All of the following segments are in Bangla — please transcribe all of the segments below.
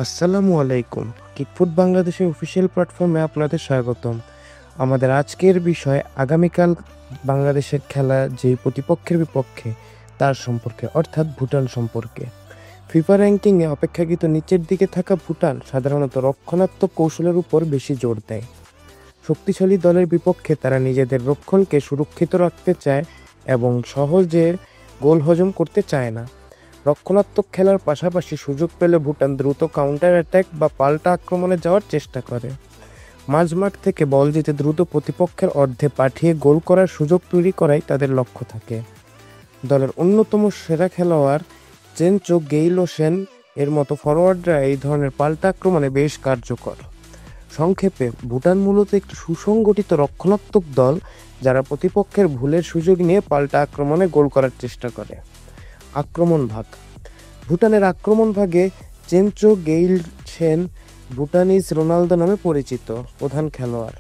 আসসালামু আলাইকুম। কিকফুট বাংলাদেশের অফিসিয়াল প্ল্যাটফর্মে আপনাদের স্বাগতম। আমাদের আজকের বিষয় আগামীকাল বাংলাদেশের খেলা যে প্রতিপক্ষের বিপক্ষে তার সম্পর্কে, অর্থাৎ ভুটান সম্পর্কে। ফিফা র্যাঙ্কিংয়ে অপেক্ষাকৃত নিচের দিকে থাকা ভুটান সাধারণত রক্ষণাত্মক কৌশলের উপর বেশি জোর দেয়। শক্তিশালী দলের বিপক্ষে তারা নিজেদের রক্ষণকে সুরক্ষিত রাখতে চায় এবং সহজে গোল হজম করতে চায় না। রক্ষণাত্মক খেলার পাশাপাশি সুযোগ পেলে ভুটান দ্রুত কাউন্টার অ্যাটাক বা পাল্টা আক্রমণে যাওয়ার চেষ্টা করে। মাঝমাঠ থেকে বল জিতে দ্রুত প্রতিপক্ষের অর্ধে পাঠিয়ে গোল করার সুযোগ তৈরি করাই তাদের লক্ষ্য থাকে। দলের অন্যতম সেরা খেলোয়াড় চেনচো গেইলোসেন এর মতো ফরোয়ার্ডরা এই ধরনের পাল্টা আক্রমণে বেশ কার্যকর। সংক্ষেপে, ভুটান মূলত একটি সুসংগঠিত রক্ষণাত্মক দল যারা প্রতিপক্ষের ভুলের সুযোগ নিয়ে পাল্টা আক্রমণে গোল করার চেষ্টা করে। আক্রমণ ভাগ। ভুটানের আক্রমণ ভাগে চেনচো গেইলসেন ভুটানিজ রোনালদো নামে পরিচিত প্রধান খেলোয়াড়।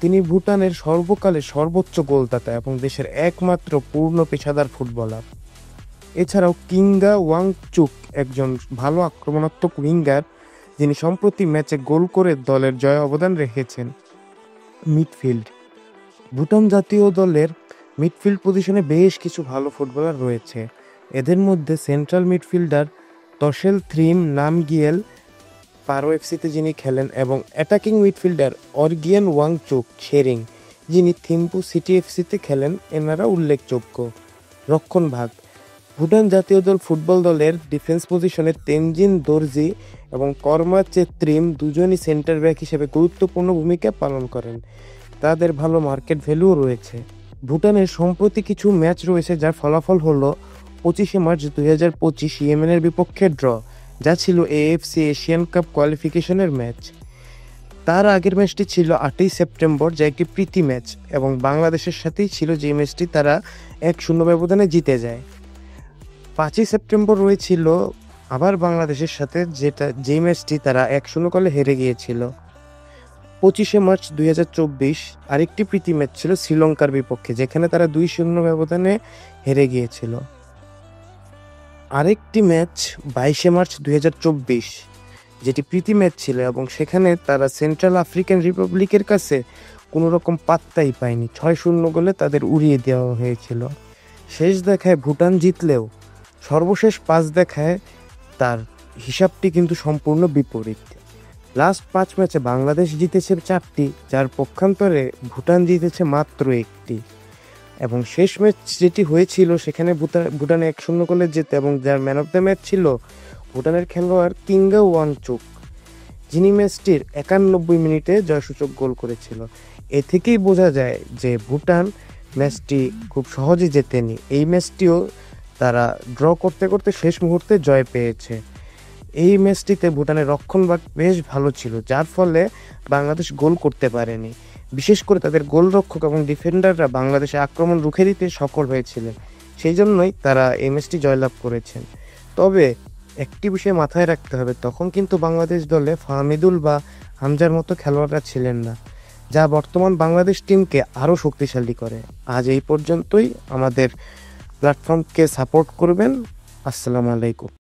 তিনি ভুটানের সর্বকালের সর্বোচ্চ গোলদাতা এবং দেশের একমাত্র পূর্ণ পেশাদার ফুটবলার। এছাড়াও কিঙ্গা ওয়াংচুক একজন ভালো আক্রমণাত্মক উইঙ্গার, যিনি সম্প্রতি ম্যাচে গোল করে দলের জয়ে অবদান রেখেছেন। মিডফিল্ড। ভুটান জাতীয় দলের মিডফিল্ড পজিশনে বেশ কিছু ভালো ফুটবলার রয়েছে। এদের মধ্যে সেন্ট্রাল মিডফিল্ডার তশেল থ্রিম নামগিয়েল পারো এফসিতে যিনি খেলেন এবং অ্যাটাকিং মিডফিল্ডার অর্গিয়ান ওয়াংচুক শেরিং যিনি থিম্পু সিটি এফসিতে খেলেন, এনারা উল্লেখযোগ্য। রক্ষণ ভাগ। ভুটান জাতীয় দল ফুটবল দলের ডিফেন্স পজিশনে তেনজিন দর্জি এবং কর্মা চেত্রিম দুজনই সেন্টার ব্যাক হিসেবে গুরুত্বপূর্ণ ভূমিকা পালন করেন। তাদের ভালো মার্কেট ভ্যালুও রয়েছে। ভুটানের সম্প্রতি কিছু ম্যাচ রয়েছে যার ফলাফল হলো 25 মার্চ 2025 ইয়েমেনের বিপক্ষে ড্র, যা ছিল এএফসি এশিয়ান কাপ কোয়ালিফিকেশনের ম্যাচ। তার আগের ম্যাচটি ছিল 8ই সেপ্টেম্বর, যা একটি প্রীতি ম্যাচ এবং বাংলাদেশের সাথেই ছিল, যে ম্যাচটি তারা 1-0 ব্যবধানে জিতে যায়। 5ই সেপ্টেম্বর রয়েছিল আবার বাংলাদেশের সাথে, যেই ম্যাচটি তারা 1-0 গোলে হেরে গিয়েছিল। 25 মার্চ 2024 আরেকটি প্রীতি ম্যাচ ছিল শ্রীলঙ্কার বিপক্ষে, যেখানে তারা 2-0 ব্যবধানে হেরে গিয়েছিল। আরেকটি ম্যাচ 22 মার্চ 2024, যেটি প্রীতি ম্যাচ ছিল এবং সেখানে তারা সেন্ট্রাল আফ্রিকান রিপাবলিকের কাছে কোনো রকম পাত্তাই পায়নি, 6-0 গোলে তাদের উড়িয়ে দেওয়া হয়েছিল। শেষ দেখায় ভুটান জিতলেও সর্বশেষ 5 দেখায় তার হিসাবটি কিন্তু সম্পূর্ণ বিপরীত। লাস্ট 5 ম্যাচে বাংলাদেশ জিতেছে 4টি, যার পক্ষান্তরে ভুটান জিতেছে মাত্র 1টি। এবং শেষ ম্যাচ যেটি হয়েছিল সেখানে ভুটানে 1-0 গোলে জেতে এবং যার ম্যান অফ দ্য ম্যাচ ছিল ভুটানের খেলোয়াড় কিঙ্গা ওয়াংচুক, যিনি ম্যাচটির 91 মিনিটে জয়সূচক গোল করেছিল। এ থেকেই বোঝা যায় যে ভুটান ম্যাচটি খুব সহজে জেতেনি। এই ম্যাচটিও তারা ড্র করতে করতে শেষ মুহূর্তে জয় পেয়েছে। এই ম্যাচটিতে ভুটানের রক্ষণভাগ বেশ ভালো ছিল, যার ফলে বাংলাদেশ গোল করতে পারেনি। বিশেষ করে তাদের গোলরক্ষক এবং ডিফেন্ডাররা বাংলাদেশে আক্রমণ রুখে দিতে সফল হয়েছিলেন, সেই জন্যই তারা এই ম্যাচটি জয়লাভ করেছেন। তবে একটি বিষয় মাথায় রাখতে হবে, তখন কিন্তু বাংলাদেশ দলে ফাহমিদুল বা হামজার মতো খেলোয়াড়রা ছিলেন না, যা বর্তমান বাংলাদেশ টিমকে আরও শক্তিশালী করে। আজ এই পর্যন্তই। আমাদের প্ল্যাটফর্মকে সাপোর্ট করবেন। আসসালামু আলাইকুম।